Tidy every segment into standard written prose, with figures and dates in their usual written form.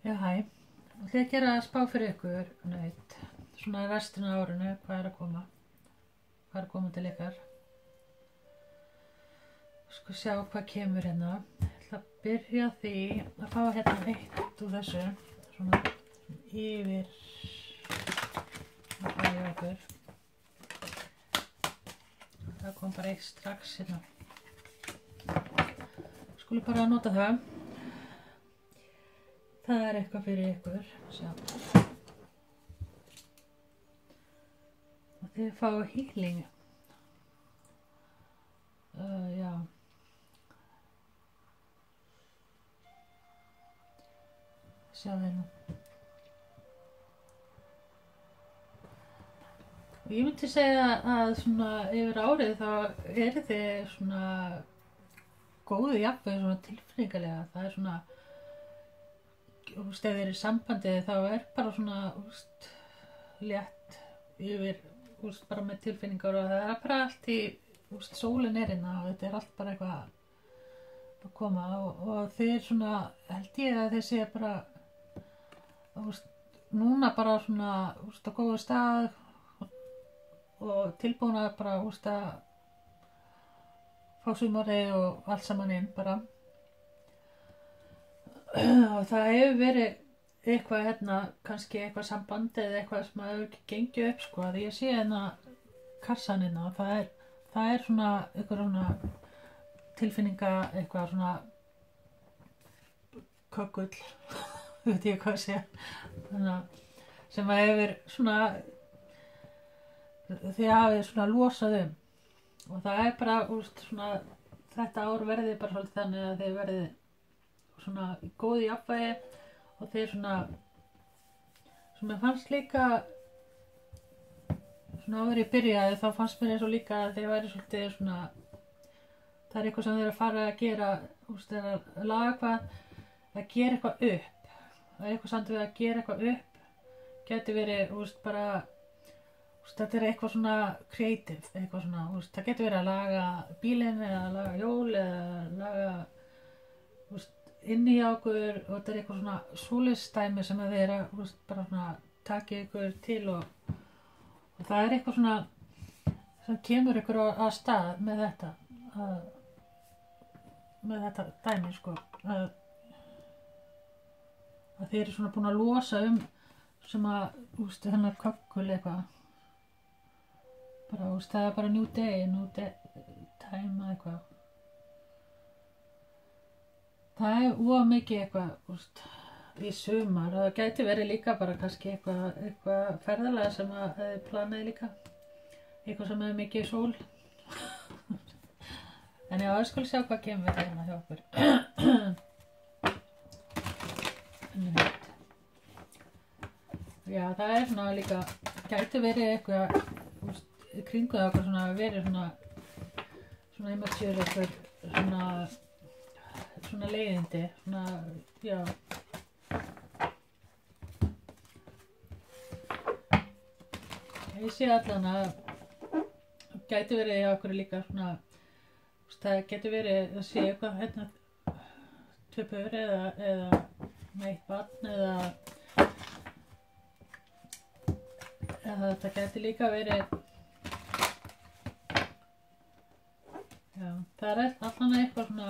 Já, hæ. Nú ætla ég að gera spá fyrir ykkur, naut. Svona restina af árinu, hvað er að koma? Hvað er að koma til ykkar? Sko sjá hvað kemur hérna. Ég ætla að byrja á því að fá hérna eitt úr þessu. Svona yfir. Það fæði á ykkur. Það kom bara eitt strax hérna. Skulum bara nota það. Það er eitthvað fyrir ykkur. Sjá. Og þið fá healing. Já. Sjá hérna. Og ég myndi segja að svona yfir árið þá eru þið svona góðu jafnveg svona tilfinningalega. Það er svona ef þið eru í sambandi þá er bara svona létt yfir bara með tilfinningar og það er bara allt í sólin er hérna og þetta er allt bara eitthvað að koma og þið svona held ég að þið sé bara núna bara svona á góðu stað og tilbúin að bara að fá sumarið og allt saman inn bara. Og það hefur verið eitthvað hérna, kannski eitthvað samband eða eitthvað sem hefur ekki gengið upp sko, því ég sé hérna kassan hérna og það er svona eitthvað svona tilfinninga, eitthvað svona kökull, veit ég hvað að segja, þannig að sem að hefur svona, þið hafið svona losað og það er bara, svona, þetta ár verði bara svolítið þannig að þið verðið svona góði jafnvægi og þeir svona sem ég fannst líka svona áður ég byrjaði þá fannst mér eins og líka að þeir væri svolítið svona það er eitthvað sem þeir að fara að gera þeir að laga eitthvað að gera eitthvað upp það er eitthvað samt við að gera eitthvað upp geti verið bara þetta er eitthvað svona creative eitthvað svona það geti verið að laga bílinn eða að laga hjól eða laga inni hjá okkur og þetta er eitthvað svona svoleiðisdæmi sem að þið er að bara svona taka ykkur til og það er eitthvað svona sem kemur ykkur að stað með þetta dæmi sko að þið eru svona búin að losa sem að hennar kökkul eitthvað bara það er bara new day time eitthvað það er mikið eitthvað í sumar og það gæti verið líka bara kannski eitthvað ferðalega sem að þið planaði líka eitthvað sem er mikið sól en já, ég skal sjá hvað kemur hérna hjá okkur já, það er svona líka gæti verið eitthvað kringu það okkur svona verið svona immature eitthvað svona leiðindi, svona, já. Ég sé allan að gæti verið hjá okkur líka svona, það geti verið að sé eitthvað hérna 2 börn eða með 1 barn eða þetta gæti líka verið, já, það er allan eitthvað svona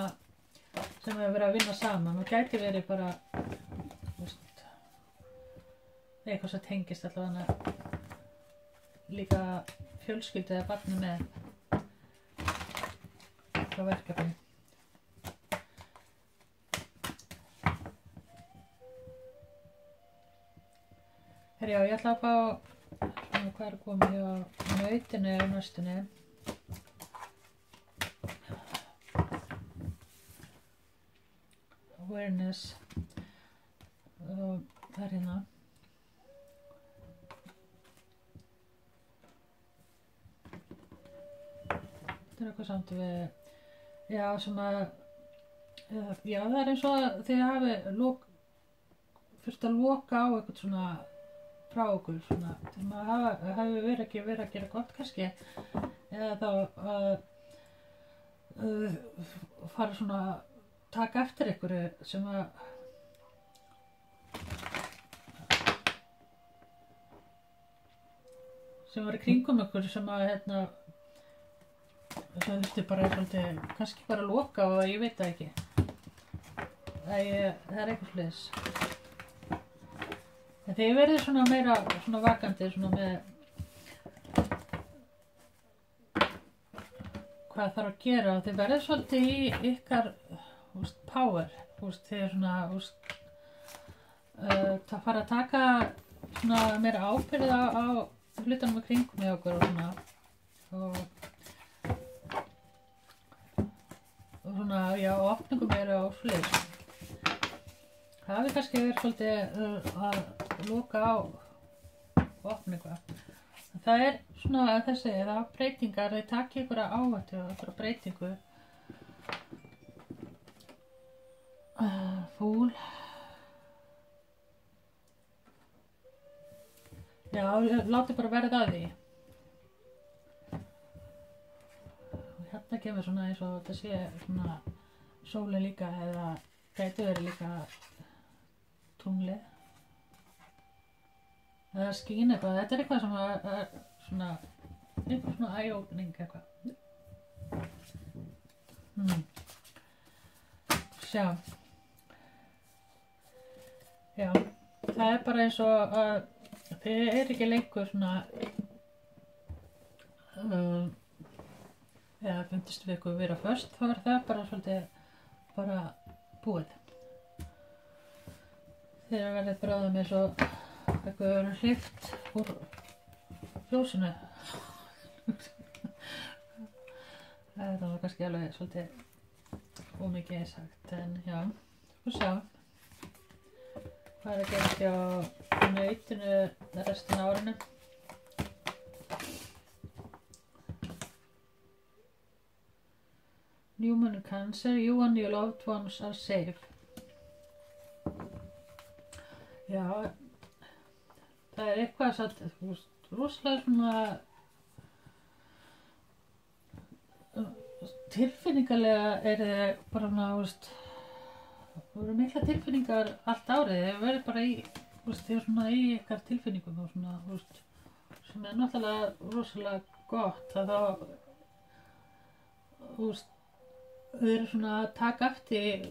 sem hefur verið að vinna saman og gæti verið bara eitthvað sem tengist allavega líka fjölskyldu eða barni með frá verkefni. Já, ég ætla að fá svona hvað er komið hjá nautinu og næstunni. Awareness og það er hérna þetta er eitthvað samt við já sem að já það er eins og að þið hafi þurft að loka á eitthvað svona frá okkur svona til maður hafi verið að gera gott kannski eða þá að fara svona taka eftir einhverju sem að sem var í kringum ykkur sem að það þurfti bara svolítið, kannski bara að loka og ég veit það ekki. Það er eitthvað svoleiðis. En þið verðið svona meira svona vakandi svona með hvað þarf að gera og þið verðið svolítið í ykkar power, þið er svona það fara að taka svona meira ábyrgð á hlutunum í kringum með okkur og svona, já, opningum meira og svoleiðis. Það hefði kannski verið svolítið að loka á og opna eitthvað. Það er svona þessi, það er breytingar, þau taki einhverja áhættu og einhverja breytingu. Fúl. Já, láti bara verða að því. Og hérna kemur svona eins og þetta sé svona sólin líka eða gæti verið líka tunglið. Það skín eitthvað, þetta er eitthvað sem er svona, eitthvað svona eye-opening eitthvað. Sjá. Já, það er bara eins og að þið er ekki lengur svona, eða fundist við ykkur vera föst, þá er það bara svolítið bara búið. Þið er að verða bráðum eins og eitthvað verður hleypt úr ljósinu. Það var kannski alveg svolítið ómikið sagt, en já, sko sjá. Hvað er að gerast hjá nautinu restina af árinu? Human cancer, you and your loved ones are safe. Já, það er eitthvað satt, rosalega svona tilfinningarlega er þið bara svona, það voru mikla tilfinningar allt árið, þið verður bara í, þið er svona í ykkar tilfinningum og svona, sem er náttúrulega rosalega gott, að þá, þau eru svona að taka eftir,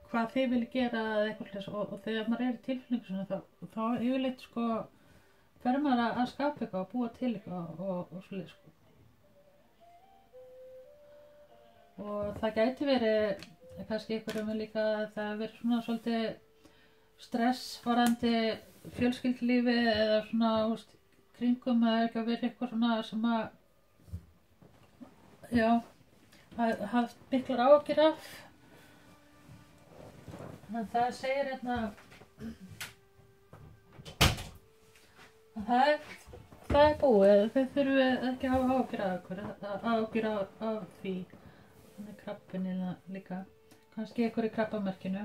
hvað þið vilja gera eða eitthvað slags og þegar maður er í tilfinningu svona þá yfirleitt fer maður að skapa eitthvað og búa til eitthvað og svoleiðis og það gæti verið kannski einhverjum líka að það verið svona svolítið stress varðandi fjölskyldulífi eða svona kringum eða ekki að vera eitthvað svona sem að já, haft miklar áhyggjur af. En það segir hérna að það er búið, þau þurfum ekki að hafa áhyggjur af okkur, áhyggjur af því. Þannig krabbinn líka, kannski einhver í krabbamerkinu.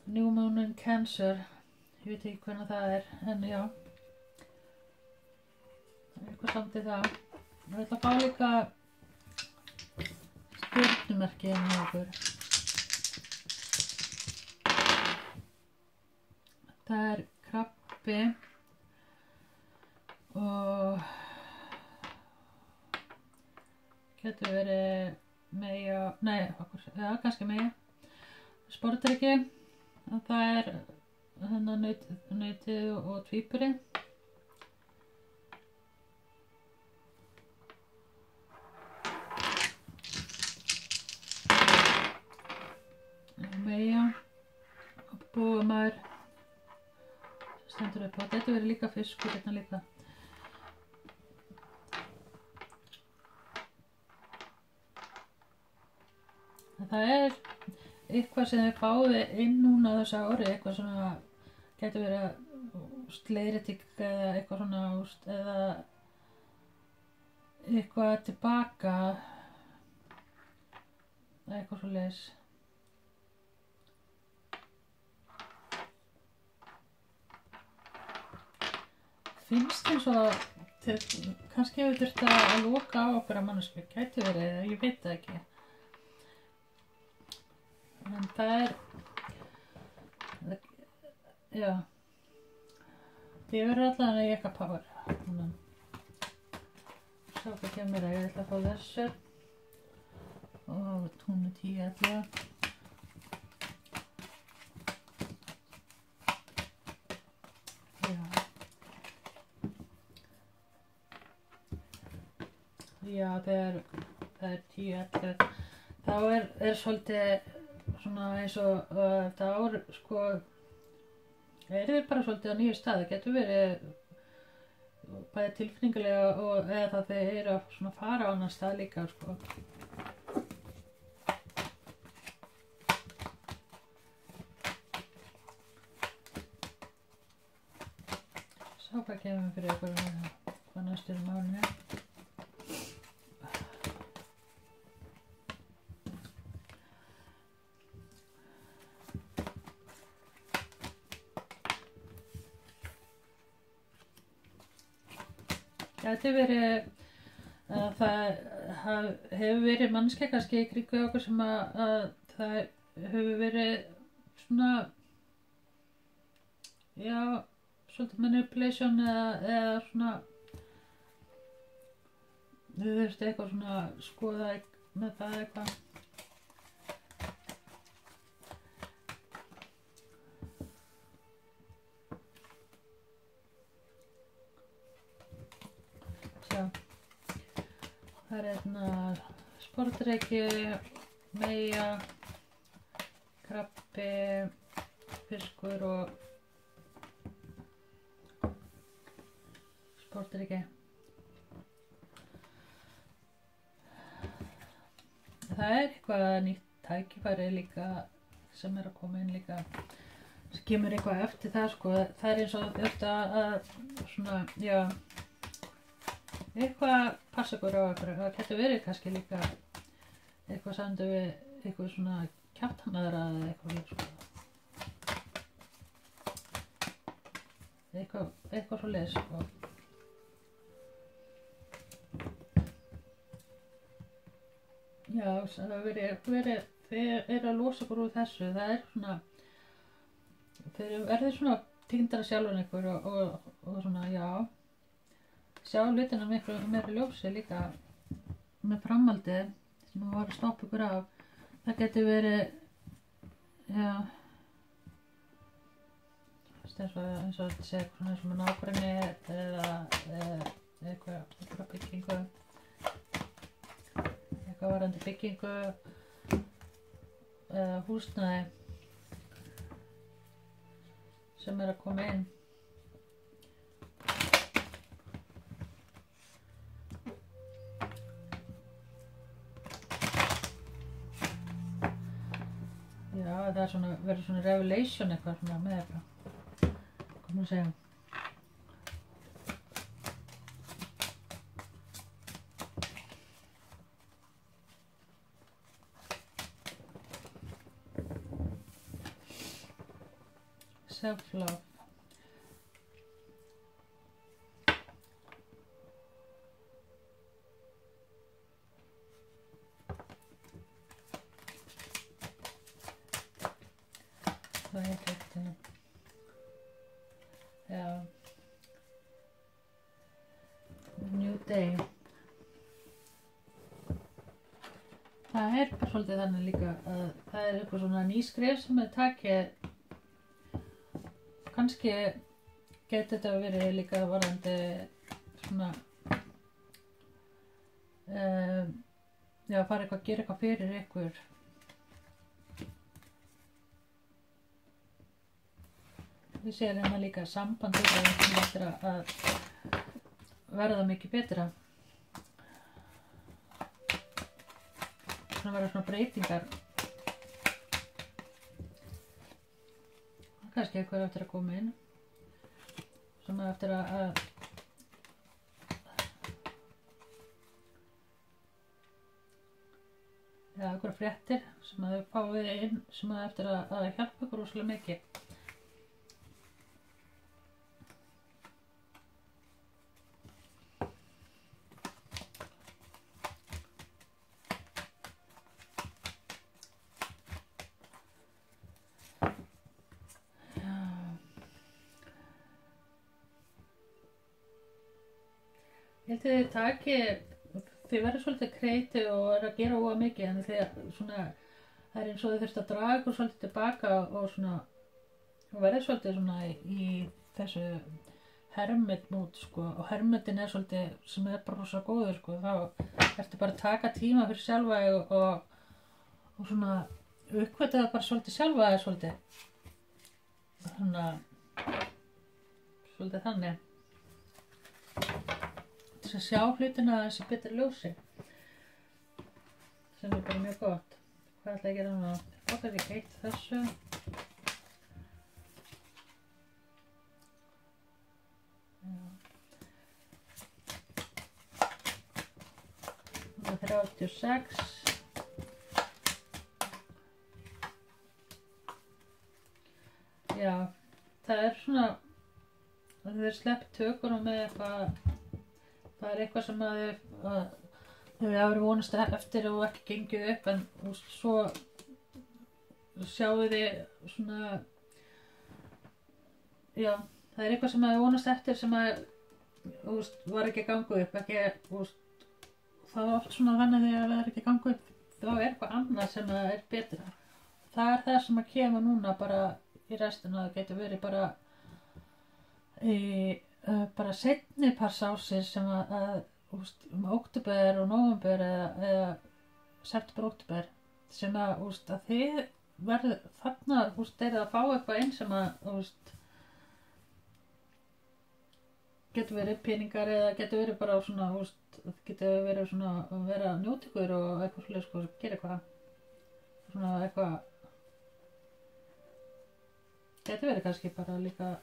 New Moon and Cancer, ég veit ekki hvernig það er, en já. Það er eitthvað samt í það. Ég ætla að fá líka stjörnumerki hérna hjá okkur. Það er krabbi og getur verið meja, nei, ja, kannski meja, sportryggi, það er hérna nautið og tvíburi. Meja og búamaður. Stendur upp á, þetta verður líka fiskur hérna líka. Það er eitthvað sem þið fáið inn núna þessu ári, eitthvað svona getur verið leiðrétting eða eitthvað svona eða eitthvað tilbaka eitthvað svoleiðis. Finnst eins og kannski hefur þurft að loka á okkur að manneskju, gæti verið, ég veit það ekki. En það er, já, Ég verður allan að Jekka Power. Sjá hvað kemur að ég ætla að fá þessu. Og túnu 1011. Já, þegar það er 10-11 þá er svolítið svona eins og þetta ár sko þið bara svolítið á nýju stað. Það getur verið bæði tilfinningalega og eða þeir eru að svona fara á annan stað líka sko. Sá hvað kemur fyrir ykkur hvað næstur málinu. Þetta verið, það hefur verið mannskja kannski í kringum okkur sem að það hefur verið svona, já, svolítið manipulation eða svona, þú veist eitthvað svona skoða með það eitthvað. Það er sportreiki, meyja, krabbi, fiskur og sportreiki. Það er eitthvað nýtt tækifæri líka sem er að koma inn líka. Það kemur eitthvað eftir það sko. Það er eins og þetta að svona, já. Eitthvað passa ykkur á ykkur, það getur verið kannski líka eitthvað sandu við eitthvað svona kjaftanæðra eða eitthvað sko. Eitthvað svo leið sko. Já, það verið, þeir eru að losa ykkur úr þessu, það er svona, þeir verður svona týndara sjálfan ykkur og svona, já. Sjá hlutina miklu meira ljósi líka með framhaldið sem að var að stoppa ykkur af. Það getur verið, já, eins og þetta sé eitthvað eins og með nágrenni eða eitthvað byggingu, eitthvað varandi byggingu eða húsnæði sem er að koma inn. Já, það er svona, verður svona revelation eitthvað svona með eitthvað. Hvað má segja? Self-love. Hvað heitir þetta? Já. New Day. Það er bara svolítið þannig líka að það er eitthvað svona nýskref sem er takið. Kannski getur þetta verið líka varðandi svona já, fara eitthvað að gera eitthvað fyrir ykkur. Við séum hérna líka sambandið sem eftir að verða mikið betra. Svona verða svona breytingar. Kannski eitthvað eftir að koma inn. Svona eftir að eða einhverjar fréttir sem að þau fáið inn sem að eftir að hjálpa ykkur rosalega mikið. held að þið verður svolítið kreiti og er að gera óa mikið en þegar svona það eins og þið þurft að draga ykkur svolítið tilbaka og svona og verður svolítið svona í þessu hermit-mót sko og hermitin svolítið sem bara rosa góður sko þá ertu bara að taka tíma fyrir sjálfa og svona uppkvæta það bara svolítið sjálfa svolítið svona svolítið þannig til að sjá hlutina þessi betra ljósi sem bara mjög gott. Hvað ætla ég að gera núna? Hvað er ég eitt þessu? Núna 36. Já, það svona þau sleppt tökunum með eitthvað það eitthvað sem að þau hafa vonast eftir og ekki gengið upp en svo sjáu þið svona já, það eitthvað sem að þau vonast eftir sem að var ekki að ganga upp ekki, það oft svona þannig þegar það ekki að ganga upp þá eitthvað annað sem að betra það það sem að kemur núna bara í restina, það getur verið bara seinni parts ársins sem að október og nóvember eða september-október sem að þið verður þarna að fá eitthvað inn sem að getur verið peningar eða getur verið bara svona getur verið svona að vera njótikur og eitthvað svolítið sko, gera eitthvað svona eitthvað getur verið kannski bara líka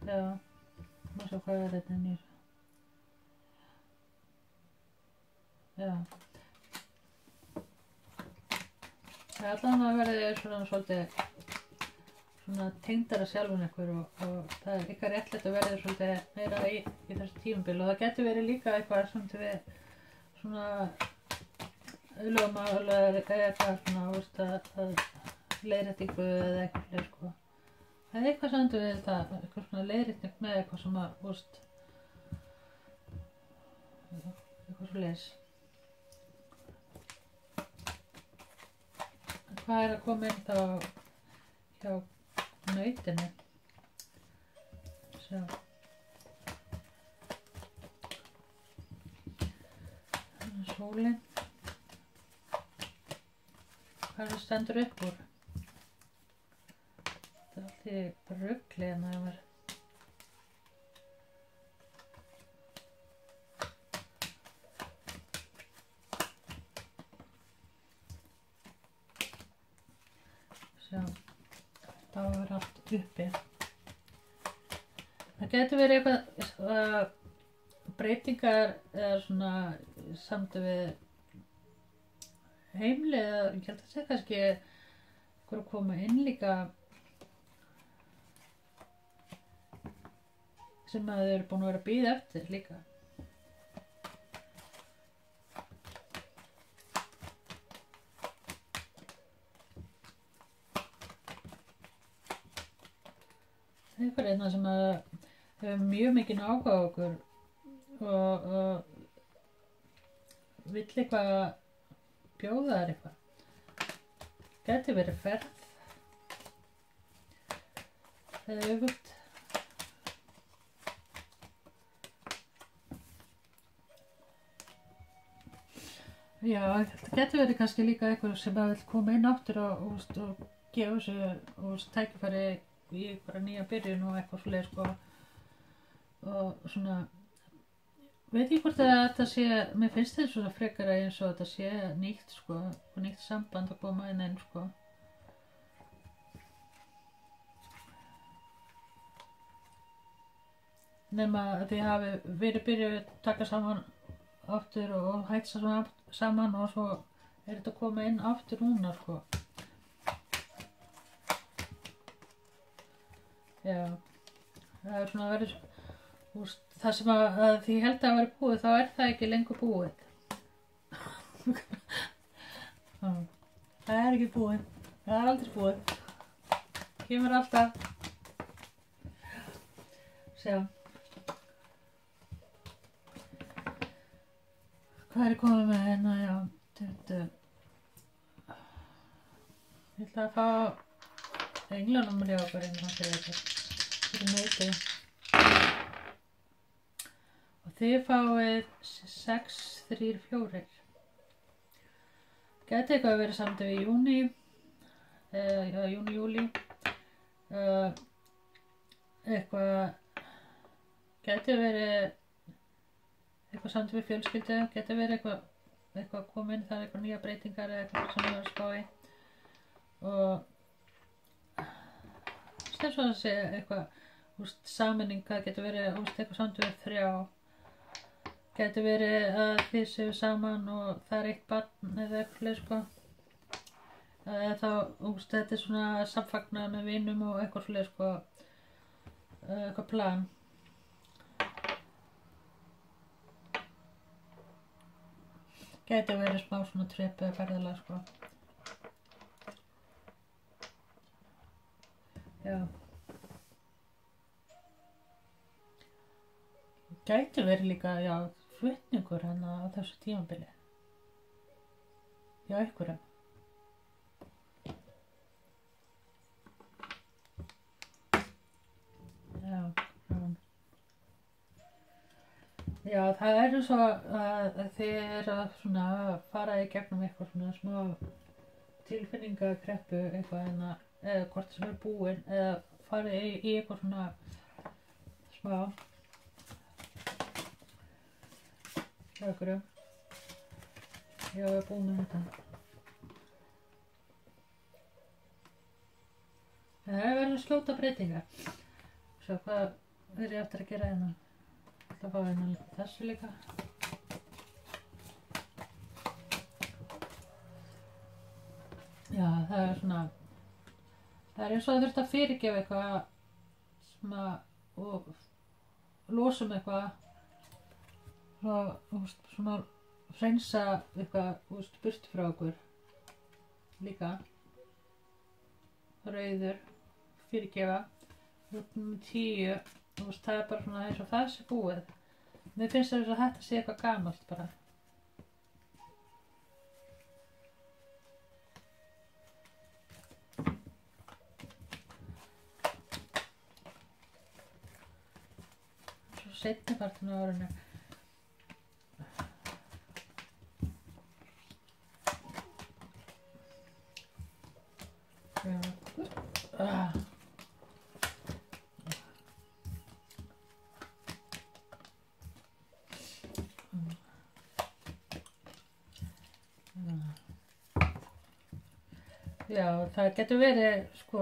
já, maður sjá hvað þetta nýr já það allan að verði svona svolítið svona tengdara sjálfum ykkur og það ykkar réttlætt að verði svolítið meira í þessu tímabil og það getur verið líka eitthvað sem við svona lögmálar eða eitthvað svona að leiðréttingu eða eitthvað sko það eitthvað sendur við það eitthvað svona leiðrétting með eitthvað sem að eitthvað svo leis hvað að koma inn þá hjá nautinu sjá sólin hvað stendur upp úr það allt í rugli hérna hjá mér sjá það var allt uppi það getur verið eitthvað breytingar eða svona samtu við heimli eða ég held að segja kannski eitthvað að koma inn líka sem að þau eru búin að vera að bíða eftir líka eitthvað einna sem að hefur mjög mikið áhuga á okkur og vill eitthvað bjóða þær eitthvað gæti verið ferð eða öfugt já, það gæti verið kannski líka eitthvað sem að vill koma inn aftur og gefa þessu tækifæri í bara nýja byrjun og eitthvað svoleiðis sko og svona veit ég hvort að þetta sé mér finnst þetta svona frekar eins og þetta sé nýtt sko og nýtt samband að koma inn sko nema að þið hafi verið byrjuð að taka saman aftur og hætt saman og svo þetta að koma inn aftur núna sko já, það svona verið það sem að því held að vera búið þá það ekki lengur búið það ekki búið það aldrei búið kemur alltaf sjá Hvað er komið með hérna, já, ég ætla að fá englanúmer hjá okkur einu fyrir þetta. Fyrir móti. Og þið fáið 634. Gæti eitthvað að vera samt við júni, júli. Eitthvað gæti verið eitthvað samt við fjölskyldu, gæti verið eitthvað komin, það er eitthvað nýja breytingar eða eitthvað sem við erum að spá í. Og eins og að segja eitthvað, sammenning, það getur verið eitthvað samt við 3. Gæti verið að þið séu saman og það er eitt barn eða eitthvað sko. Eða þá, þetta er svona samfagnað með vinum og eitthvað svoleið sko, eitthvað plan. Gæti verið smá svona trip eða ferðalag sko. Já. Gæti verið líka, já, flutningur hann á þessu tímabili. Já, einhverjum. Já, það er svo að þið eru að svona fara í gegnum eitthvað svona smá tilfinningakreppu eitthvað eða hvort sem er búin eða farið í eitthvað svona smá einhverju. Já, við erum búin með þetta. Það verður skjóta breytingar. Svo hvað er ég eftir að gera hérna? Það fá hérna þessu líka. Já, það er svona, það er eins og það þurft að fyrirgefa eitthvað og losa eitthvað og svona hreinsa eitthvað burt frá okkur líka. Rauður, fyrirgefa, 10. Það er bara svona eins og það sé búið. Mér finnst það eins og þetta sé eitthvað gamalt bara. Svo seinni partinn á árinu. Já, það getur verið sko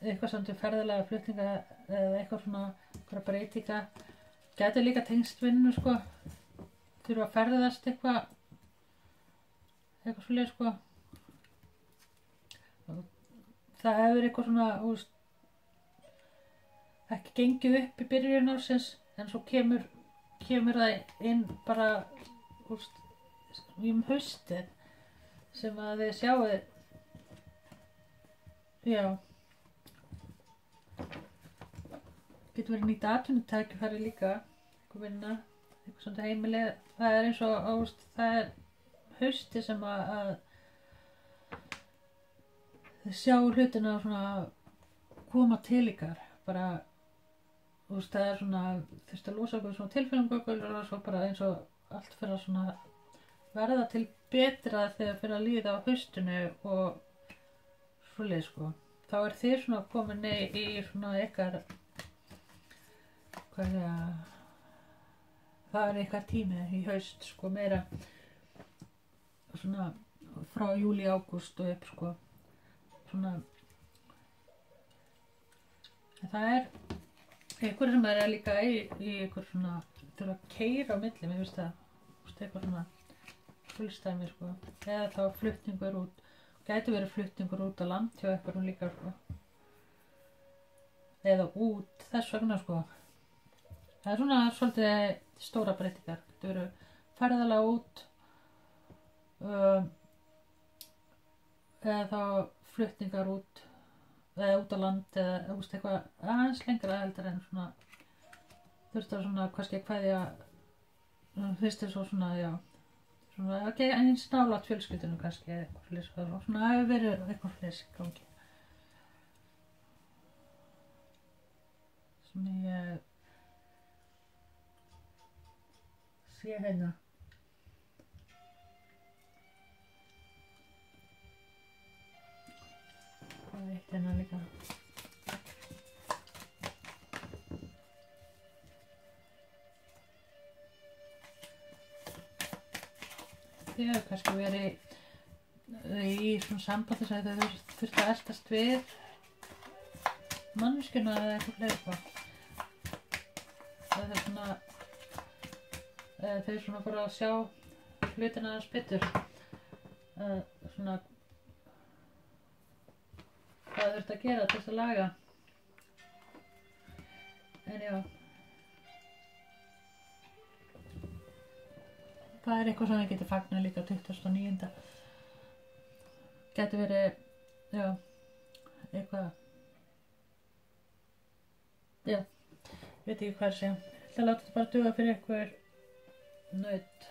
eitthvað samt við ferðalega flutninga eða eitthvað svona einhverja breytinga. Getur líka tengst vinnu sko. Þurfa að ferðast eitthvað svoleið sko. Það hefur eitthvað svona ekki gengið upp í byrjun ársins en svo kemur það inn bara haustið sem að þið sjáið. Já. Getur verið nýtt atvinnutækifæri líka, eitthvað vinna, eitthvað svona heimili. Það er eins og það er hausti sem að þið sjáu hlutina svona koma til ykkar. Bara, það er svona, þurft að losa okkur svona tilfinningagögul og svo bara eins og allt fyrir að svona verða til betra þegar fyrir að líða á haustinu og svoleið sko. Þá er þið svona komin í svona ykkar, það er ykkar tími í haust sko, meira svona frá júli, ágúst og upp sko. Svona, það er einhver sem er líka í einhver svona, þurfa að keyra á milli, mér finnst það, eitthvað svona fullstæmi sko, eða þá flutningur út. Gæti verið flutningur út á land hjá einhverjum líka sko. Eða út þess vegna sko. Það er svona svolítið stóra breytingar. Þetta verið ferðalega út eða þá flutningar út eða út á land eða eitthvað aðeins lengra heldur en svona þurft að svona kannski kveðja fyrst er svo svona, já, svona, ok, eins nálægt fjölskyldunum kannski eða eitthvað fleiri og svona hefur verið eitthvað fleiri í gangi sem ég sé hérna og eitt hérna líka þau hefur kannski verið í svona sambandi sem þau þurftu að eltast við manneskjuna eða eitthvað fleiri það er svona þau svona fóru að sjá hlutina aðeins betur svona hvað þurfti að gera til þess að laga en já það er eitthvað sem þau getur fagnað líka 29. Gæti verið já eitthvað já, ég veit ekki hvað að segja. Ég ætla að láta þetta bara duga fyrir einhver naut